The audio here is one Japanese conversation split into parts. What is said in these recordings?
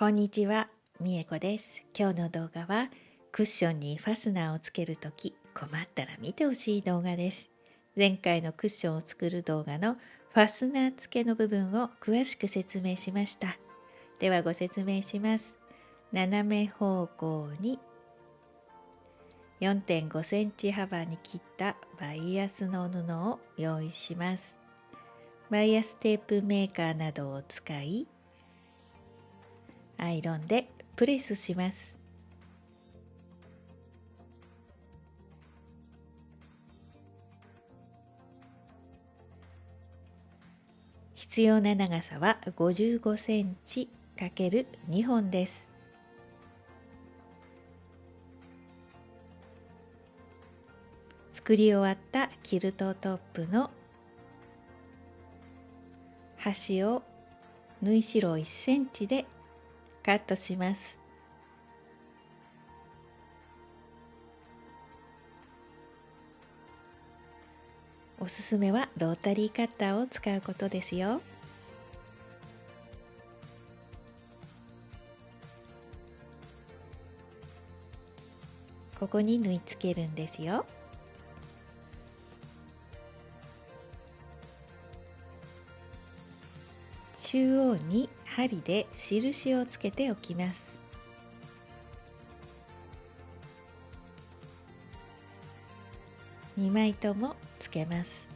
こんにちは、みえこです。今日の動画はクッションにファスナーをつけるとき困ったら見てほしい動画です。前回のクッションを作る動画のファスナー付けの部分を詳しく説明しました。ではご説明します。斜め方向に 4.5 センチ幅に切ったバイアスの布を用意します。バイアステープメーカーなどを使いアイロンでプレスします。必要な長さは55センチ ×2 本です。作り終わったキルトトップの端を縫い代1センチでカットします。おすすめはロータリーカッターを使うことですよ。ここに縫い付けるんですよ。中央に針で印をつけておきます。2枚ともつけます。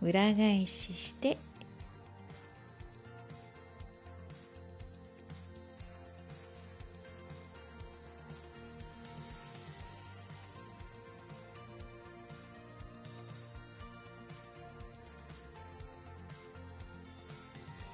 裏返しして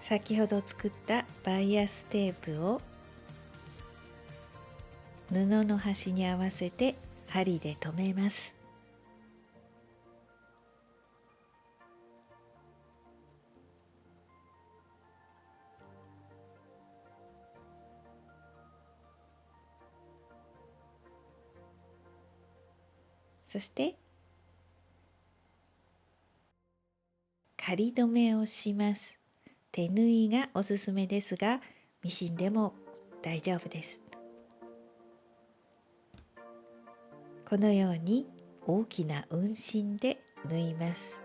先ほど作ったバイアステープを布の端に合わせて針で留めます。そして仮留めをします。手縫いがおすすめですが、ミシンでも大丈夫です。このように大きな運針で縫います。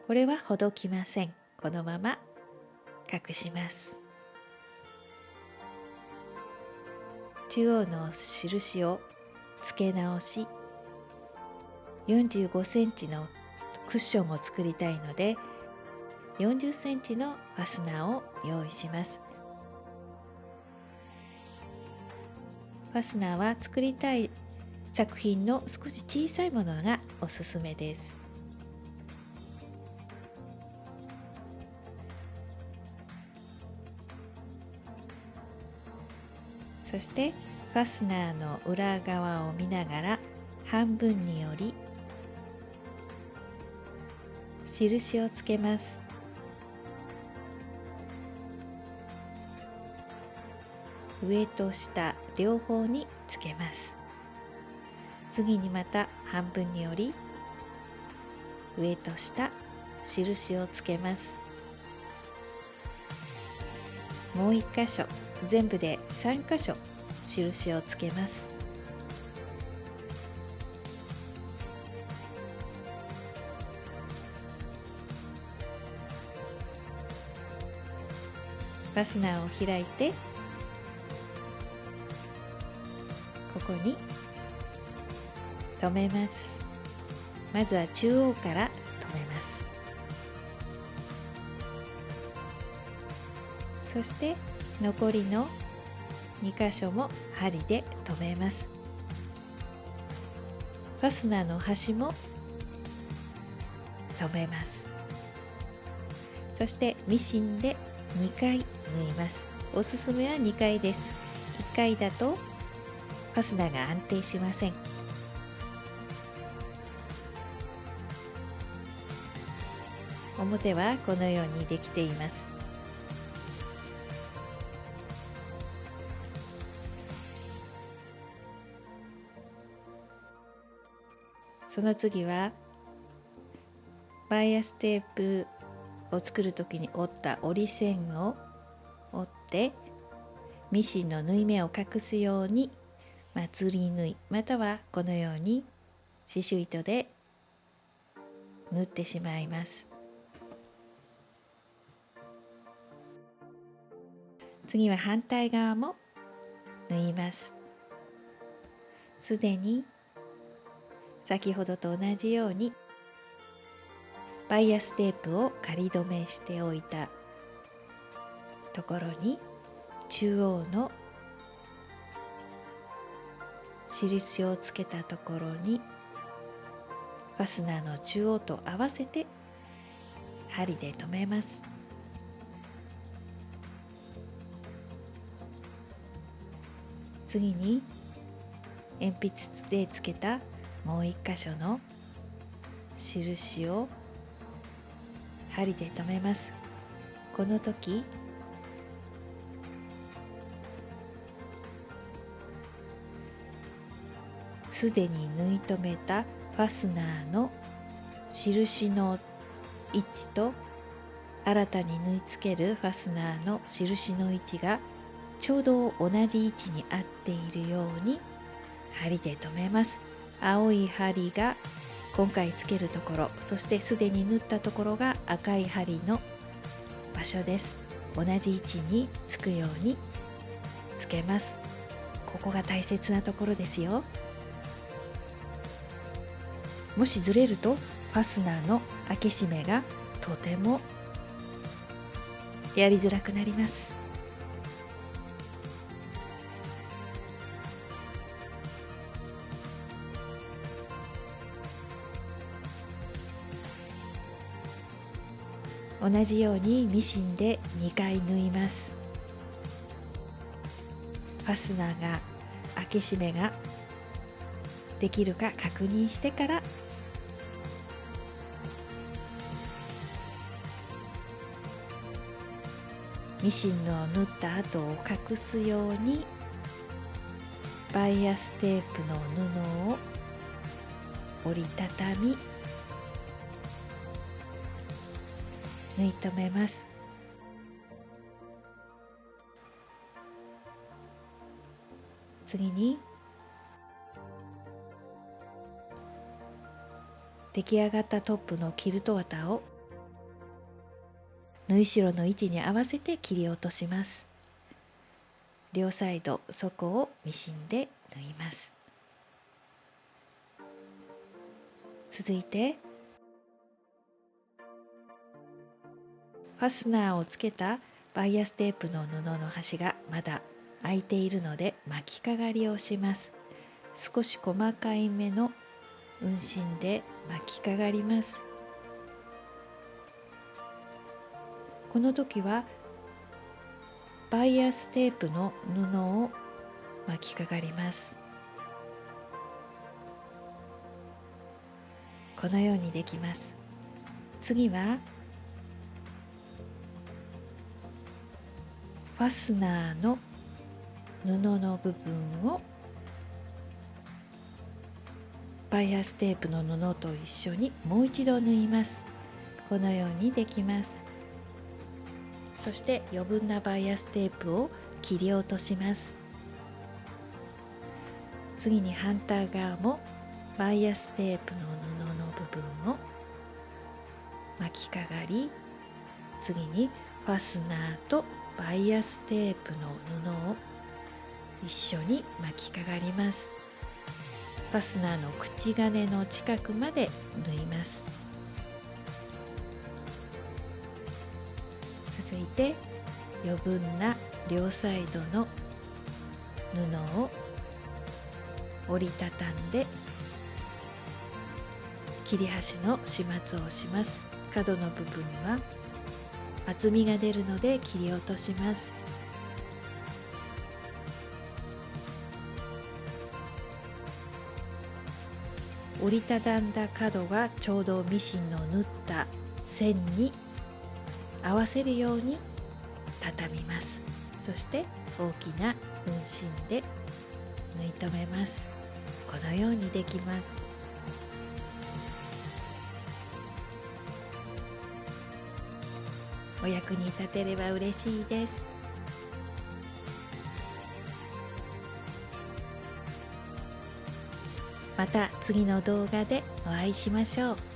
これはほどきません。このまま隠します。中央の印を付け直し、45センチのクッションを作りたいので、40センチのファスナーを用意します。ファスナーは作りたい作品の少し小さいものがおすすめです。そしてファスナーの裏側を見ながら半分に折り印をつけます。上と下両方につけます。次にまた半分に折り上と下印をつけます。もう1箇所、全部で3箇所印をつけます。ファスナーを開いて、ここに留めます。まずは中央から留めます。そして残りの2箇所も針で留めます。ファスナーの端も留めます。そしてミシンで2回縫います。おすすめは2回です。1回だとファスナーが安定しません。表はこのようにできています。その次はバイアステープを作る時に折った折り線を折ってミシンの縫い目を隠すようにまつり縫いまたはこのように刺繍糸で縫ってしまいます。次は反対側も縫います。すでに先ほどと同じようにバイアステープを仮止めしておいたところに中央の印をつけたところにファスナーの中央と合わせて針で留めます。次に鉛筆でつけたもう一箇所の印を針で留めます。この時すでに縫い留めたファスナーの印の位置と新たに縫い付けるファスナーの印の位置がちょうど同じ位置に合っているように針で留めます。青い針が今回つけるところ、そしてすでに縫ったところが赤い針の場所です。同じ位置につくようにつけます。ここが大切なところですよ。もしずれるとファスナーの開け閉めがとてもやりづらくなります。同じようにミシンで2回縫います。ファスナーが開け閉めができるか確認してからミシンの縫った跡を隠すようにバイアステープの布を折りたたみ縫い留めます。次に出来上がったトップのキルト綿を縫い代の位置に合わせて切り落とします。両サイド底をミシンで縫います。続いてファスナーをつけたバイアステープの布の端がまだ開いているので巻きかがりをします。少し細かいめの運針で巻きかがります。この時はバイアステープの布を巻きかがります。このようにできます。次はファスナーの布の部分をバイアステープの布と一緒にもう一度縫います。このようにできます。そして余分なバイアステープを切り落とします。次に反対側もバイアステープの布の部分を巻きかがり、次にファスナーとバイアステープの布を一緒に巻きかがります。ファスナーの口金の近くまで縫います。続いて余分な両サイドの布を折りたたんで切り端の始末をします。角の部分は厚みが出るので切り落とします。折りたたんだ角がちょうどミシンの縫った線に合わせるように畳みます。そして大きな運針で縫い留めます。このようにできます。お役に立てれば嬉しいです。また次の動画でお会いしましょう。